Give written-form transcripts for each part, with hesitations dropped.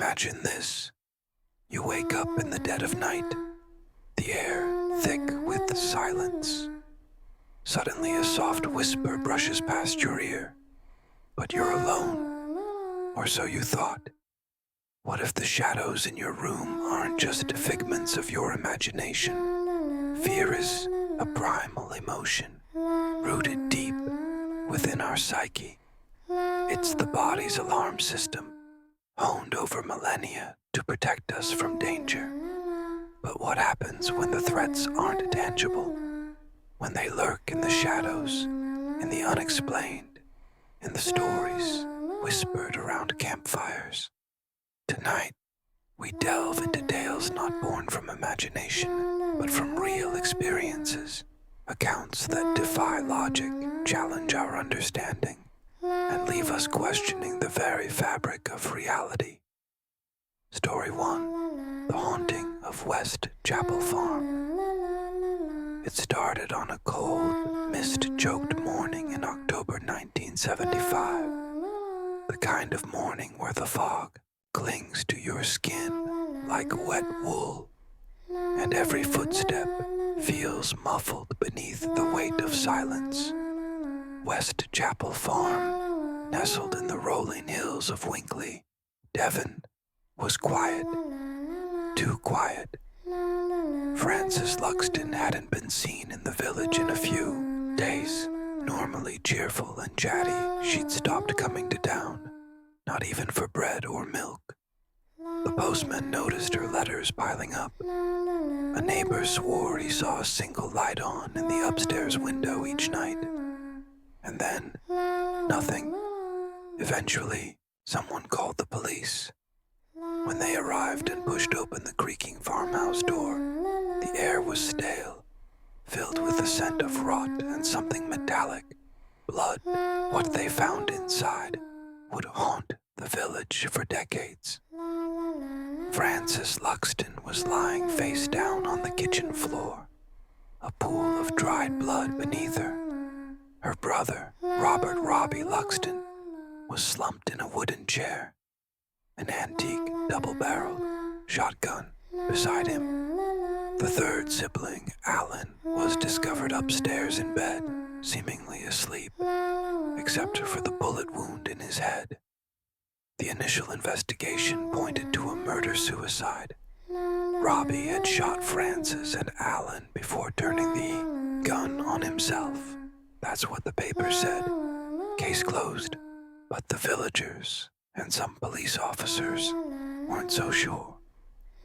Imagine this. You wake up in the dead of night, the air thick with silence. Suddenly a soft whisper brushes past your ear, but you're alone, or so you thought. What if the shadows in your room aren't just figments of your imagination? Fear is a primal emotion, rooted deep within our psyche. It's the body's alarm system, honed over millennia to protect us from danger. But what happens when the threats aren't tangible? When they lurk in the shadows, in the unexplained, in the stories whispered around campfires? Tonight, we delve into tales not born from imagination, but from real experiences, accounts that defy logic, challenge our understanding, and leave us questioning the very fabric of reality. Story 1. The Haunting of West Chapel Farm. It started on a cold, mist-choked morning in October 1975. The kind of morning where the fog clings to your skin like wet wool, and every footstep feels muffled beneath the weight of silence. West Chapel Farm, nestled in the rolling hills of Winkley, Devon, was quiet. Too quiet. Frances Luxton hadn't been seen in the village in a few days. Normally cheerful and chatty, she'd stopped coming to town, not even for bread or milk. The postman noticed her letters piling up. A neighbor swore he saw a single light on in the upstairs window each night. And then, nothing. Eventually, someone called the police. When they arrived and pushed open the creaking farmhouse door, the air was stale, filled with the scent of rot and something metallic. Blood. What they found inside would haunt the village for decades. Frances Luxton was lying face down on the kitchen floor, a pool of dried blood beneath her. Her brother, Robert Robbie Luxton, was slumped in a wooden chair, an antique double-barreled shotgun beside him. The third sibling, Alan, was discovered upstairs in bed, seemingly asleep, except for the bullet wound in his head. The initial investigation pointed to a murder-suicide. Robbie had shot Frances and Alan before turning the gun on himself. That's what the paper said. Case closed. But the villagers and some police officers weren't so sure.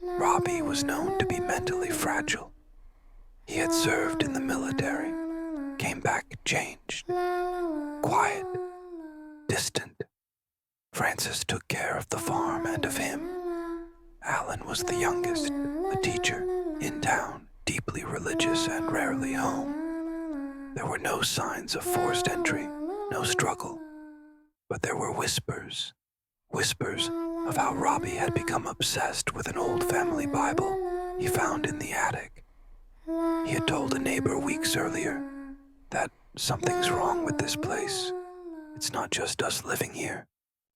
Robbie was known to be mentally fragile. He had served in the military, came back changed, quiet, distant. Frances took care of the farm and of him. Alan was the youngest, a teacher, in town, deeply religious and rarely home. There were no signs of forced entry, no struggle. But there were whispers of how Robbie had become obsessed with an old family Bible he found in the attic. He had told a neighbor weeks earlier that something's wrong with this place. It's not just us living here.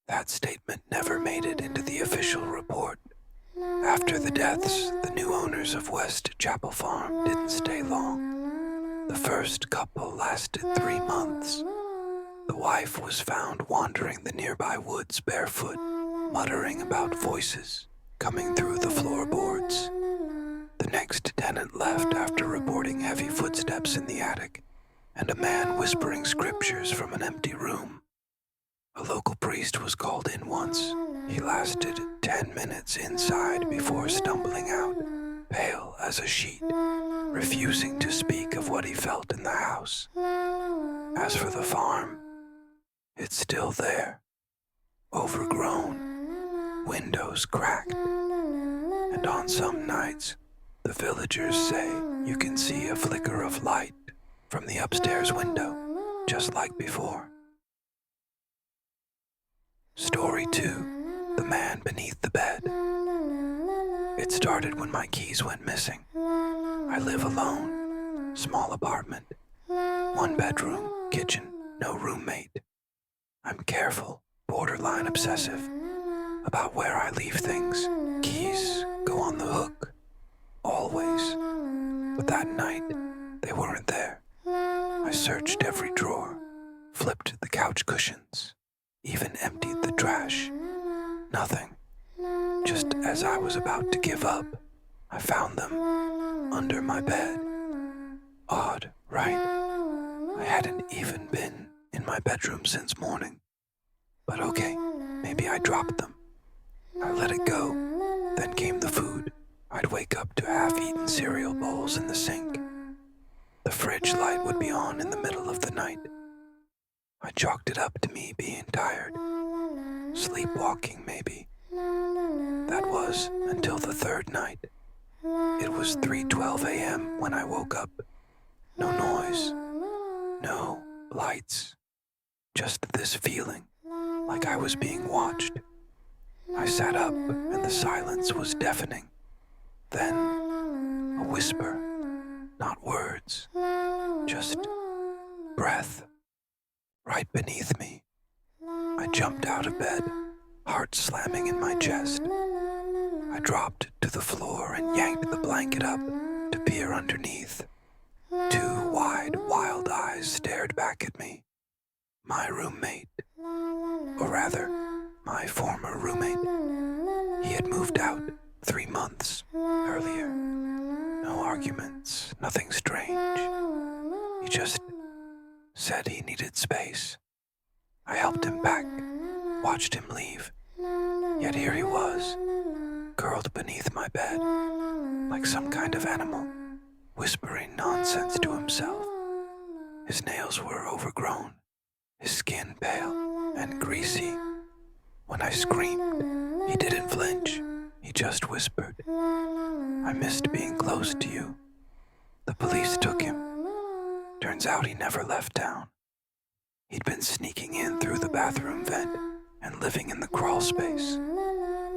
That statement never made it into the official report. After the deaths, the new owners of West Chapel Farm didn't stay long. The first couple lasted 3 months. The wife was found wandering the nearby woods barefoot, muttering about voices coming through the floorboards. The next tenant left after reporting heavy footsteps in the attic and a man whispering scriptures from an empty room. A local priest was called in once. He lasted 10 minutes inside before stumbling out, pale as a sheet, refusing to speak of what he felt in the house. As for the farm, it's still there, overgrown, windows cracked, and on some nights, the villagers say you can see a flicker of light from the upstairs window, just like before. Story 2. The Man Beneath the Bed. It started when my keys went missing. I live alone, small apartment, 1 bedroom, kitchen, no roommate. I'm careful, borderline obsessive. about where I leave things. Keys go on the hook, always. But that night, they weren't there. I searched every drawer, flipped the couch cushions, even emptied the trash. Nothing. Just as I was about to give up, I found them under my bed. Odd, right? I hadn't even been in my bedroom since morning. But okay, maybe I dropped them. I let it go. Then came the food. I'd wake up to half-eaten cereal bowls in the sink. The fridge light would be on in the middle of the night. I chalked it up to me being tired. Sleepwalking, maybe. That was until the third night. It was 3:12 a.m. when I woke up. No noise. No lights. Just this feeling, like I was being watched. I sat up and the silence was deafening. Then, a whisper. Not words. Just breath. Right beneath me. I jumped out of bed, heart slamming in my chest. I dropped to the floor and yanked the blanket up to peer underneath. Two wide, wild eyes stared back at me. My roommate, or rather, my former roommate. He had moved out 3 months earlier. No arguments, nothing strange. He just said he needed space. I helped him pack, watched him leave. Yet here he was, curled beneath my bed, like some kind of animal, whispering nonsense to himself. His nails were overgrown, his skin pale and greasy. When I screamed, he didn't flinch. He just whispered, "I missed being close to you." The police took him. Turns out he never left town. He'd been sneaking in through the bathroom vent and living in the crawl space,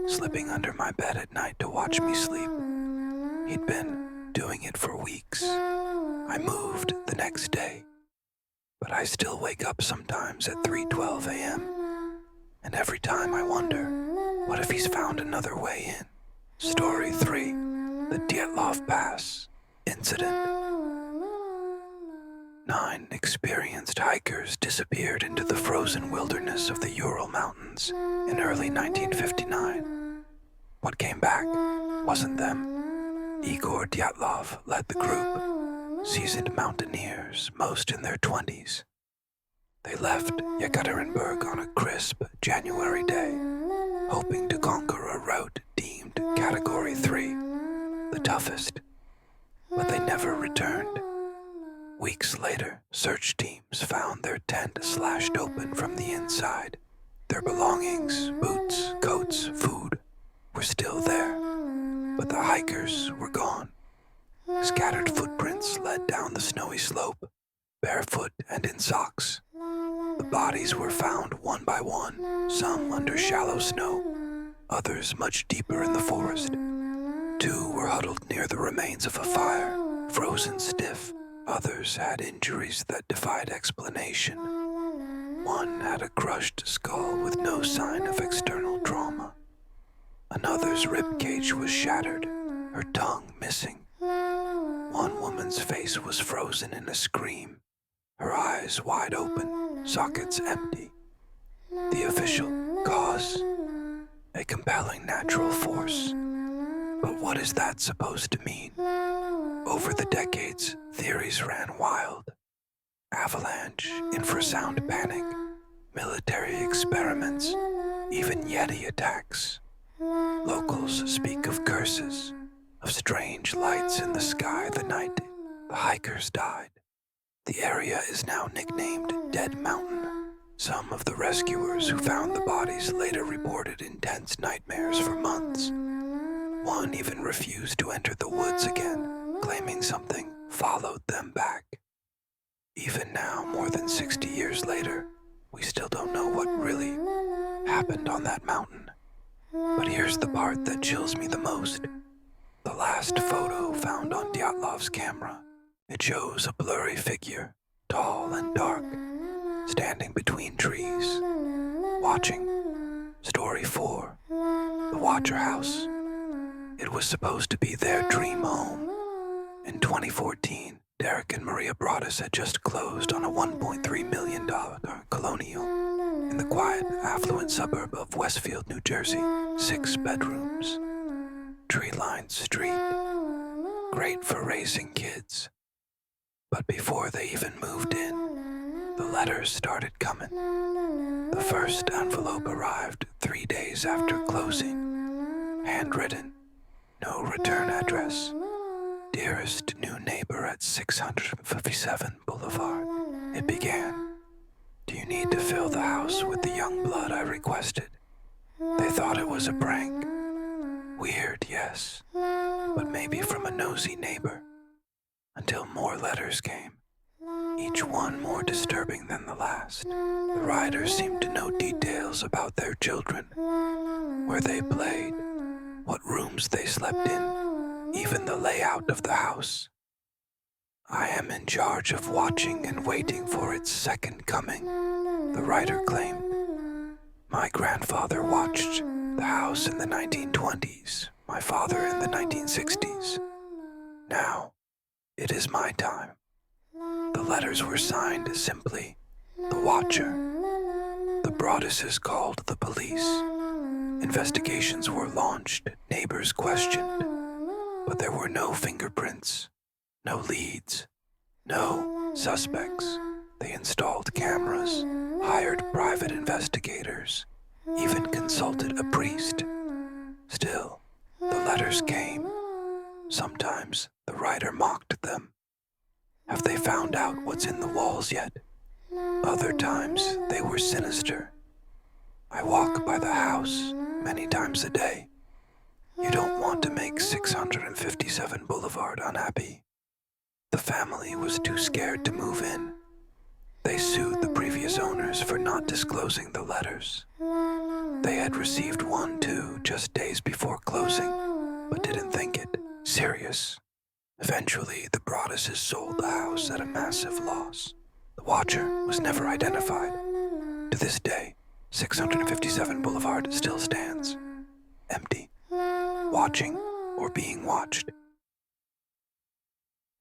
slipping under my bed at night to watch me sleep. He'd been doing it for weeks. I moved the next day, but I still wake up sometimes at 3:12 a.m. And every time I wonder, what if he's found another way in? Story 3, the Dyatlov Pass Incident. 9 experienced hikers disappeared into the frozen wilderness of the Ural Mountains in early 1959. What came back wasn't them. Igor Dyatlov led the group, seasoned mountaineers, most in their 20s. They left Yekaterinburg on a crisp January day, hoping to conquer a route deemed Category 3, the toughest. But they never returned. Weeks later, search teams found their tent slashed open from the inside. Their belongings, boots, coats, food, were still there, but the hikers were gone. Scattered footprints led down the snowy slope, barefoot and in socks. The bodies were found one by one, some under shallow snow, others much deeper in the forest. 2 were huddled near the remains of a fire, frozen stiff. Others had injuries that defied explanation. One had a crushed skull with no sign of external trauma. Another's rib cage was shattered, her tongue missing. One woman's face was frozen in a scream, her eyes wide open, sockets empty. The official cause? A compelling natural force. But what is that supposed to mean? Over the decades, theories ran wild. Avalanche, infrasound panic, military experiments, even Yeti attacks. Locals speak of curses, of strange lights in the sky the night the hikers died. The area is now nicknamed Dead Mountain. Some of the rescuers who found the bodies later reported intense nightmares for months. One even refused to enter the woods again, claiming something followed them back. Even now, more than 60 years later, we still don't know what really happened on that mountain. But here's the part that chills me the most. The last photo found on Dyatlov's camera. It shows a blurry figure, tall and dark, standing between trees, watching, Story 4. The Watcher House. It was supposed to be their dream home. In 2014, Derek and Maria Broaddus had just closed on a $1.3 million colonial in the quiet, affluent suburb of Westfield, New Jersey. 6 bedrooms, tree-lined street, great for raising kids. But before they even moved in, the letters started coming. The first envelope arrived 3 days after closing, handwritten, no return address. Dearest new neighbor at 657 Boulevard. It began. Do you need to fill the house with the young blood I requested? They thought it was a prank. Weird, yes, but maybe from a nosy neighbor. Until more letters came, each one more disturbing than the last. The writers seemed to know details about their children, where they played, what rooms they slept in, even the layout of the house. I am in charge of watching and waiting for its second coming, the writer claimed. My grandfather watched the house in the 1920s, my father in the 1960s. Now, it is my time. The letters were signed simply, The Watcher. The Broadduses called the police. Investigations were launched, neighbors questioned, but there were no fingerprints, no leads, no suspects. They installed cameras, hired private investigators, even consulted a priest. Still, the letters came. Sometimes the writer mocked them. Have they found out what's in the walls yet? Other times they were sinister. I walk by the house many times a day. You don't want to make 657 Boulevard unhappy. The family was too scared to move in. They sued the previous owners for not disclosing the letters. They had received one too just days before closing, but didn't think it serious. Eventually, the Broadduses sold the house at a massive loss. The Watcher was never identified. To this day, 657 Boulevard still stands, empty, watching or being watched.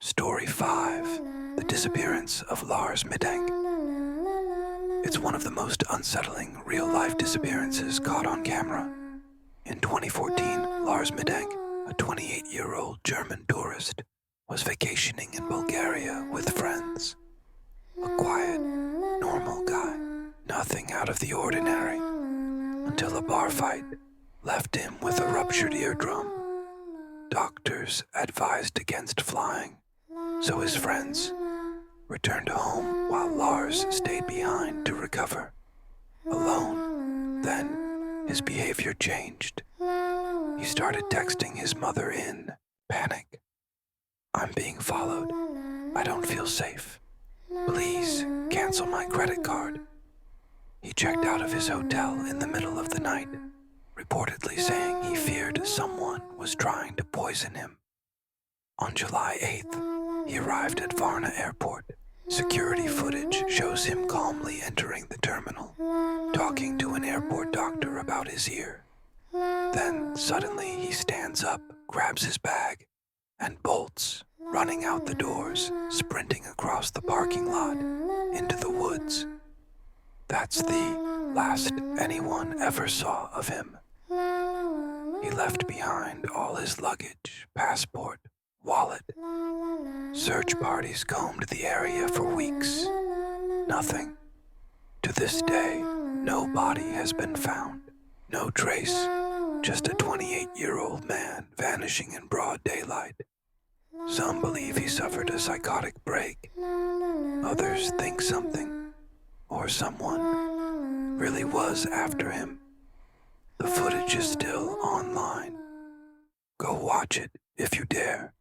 Story 5. The Disappearance of Lars Middank. It's one of the most unsettling real-life disappearances caught on camera. In 2014, Lars Middank, a 28-year-old German tourist, was vacationing in Bulgaria with friends. A quiet, normal guy, nothing out of the ordinary, until a bar fight left him with a ruptured eardrum. Doctors advised against flying, so his friends returned home while Lars stayed behind to recover. Alone, then, his behavior changed. He started texting his mother in panic. I'm being followed. I don't feel safe. Please cancel my credit card. He checked out of his hotel in the middle of the night, reportedly saying he feared someone was trying to poison him. On July 8th, he arrived at Varna Airport. Security footage shows him calmly entering the terminal, talking to an airport doctor about his ear. Then suddenly he stands up, grabs his bag, and bolts, running out the doors, sprinting across the parking lot, into the woods. That's the last anyone ever saw of him. He left behind all his luggage, passport, wallet. Search parties combed the area for weeks. Nothing. To this day, no body has been found. No trace. Just a 28-year-old man vanishing in broad daylight. Some believe he suffered a psychotic break. Others think something, or someone, really was after him. The footage is still online. Go watch it if you dare.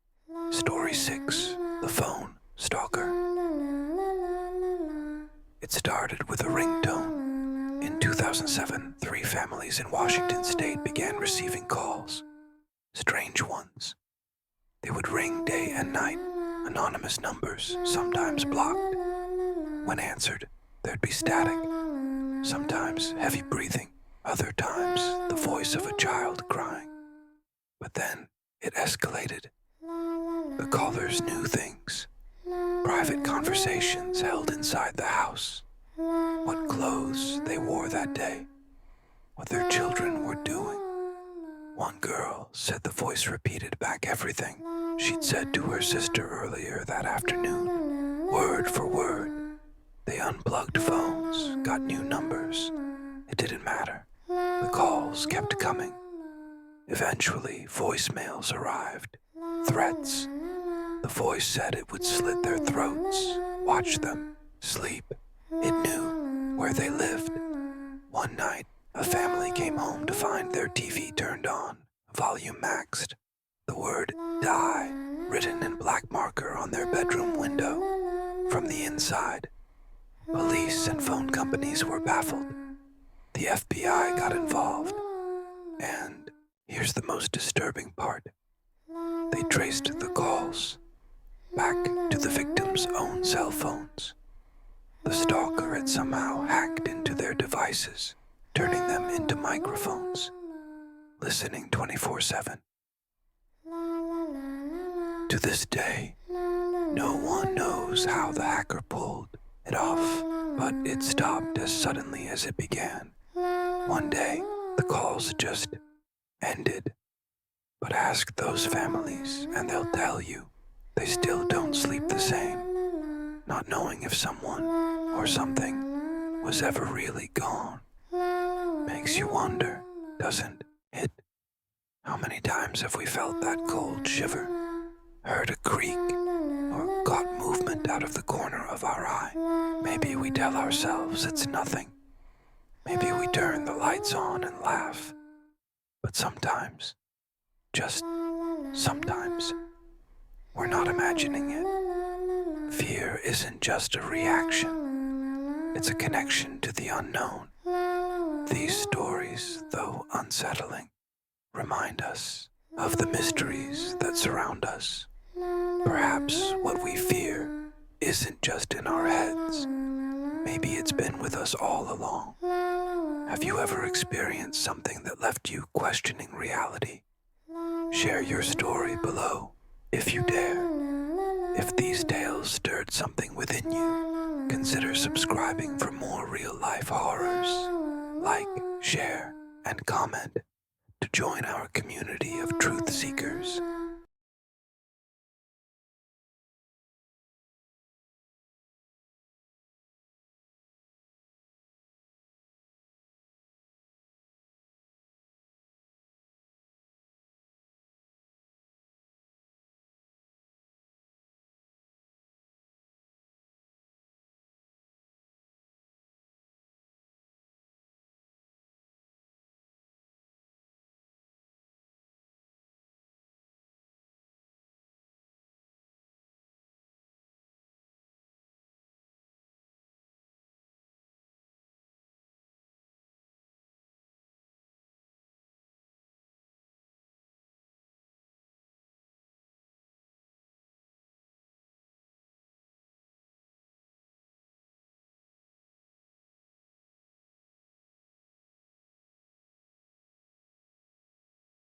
Story 6. The Phone Stalker. It started with a ringtone. In 2007, 3 families in Washington state began receiving calls. Strange ones. They would ring day and night, anonymous numbers, sometimes blocked. When answered, there'd be static, sometimes heavy breathing, Other times, the voice of a child crying. But then it escalated. The callers knew things. Private conversations held inside the house. What clothes they wore that day. What their children were doing. One girl said the voice repeated back everything she'd said to her sister earlier that afternoon, word for word. They unplugged phones, got new numbers. It didn't matter. The calls kept coming. Eventually, voicemails arrived. Threats. The voice said it would slit their throats, watch them, sleep. It knew where they lived. One night, a family came home to find their TV turned on, volume maxed. The word die written in black marker on their bedroom window. From the inside, police and phone companies were baffled. The FBI got involved. And here's the most disturbing part. They traced the calls back to the victim's own cell phones. The stalker had somehow hacked into their devices, turning them into microphones, listening 24/7. To this day, no one knows how the hacker pulled it off, but it stopped as suddenly as it began. One day, the calls just ended. But ask those families, and they'll tell you they still don't sleep the same, not knowing if someone or something was ever really gone. Makes you wonder, doesn't it? How many times have we felt that cold shiver, heard a creak, or got movement out of the corner of our eye? Maybe we tell ourselves it's nothing. Maybe we turn the lights on and laugh. But sometimes, just sometimes, we're not imagining it. Fear isn't just a reaction. It's a connection to the unknown. These stories, though unsettling, remind us of the mysteries that surround us. Perhaps what we fear isn't just in our heads. Maybe it's been with us all along. Have you ever experienced something that left you questioning reality? Share your story below, if you dare. If these tales stirred something within you, consider subscribing for more real-life horrors. Like, share, and comment to join our community of truth seekers.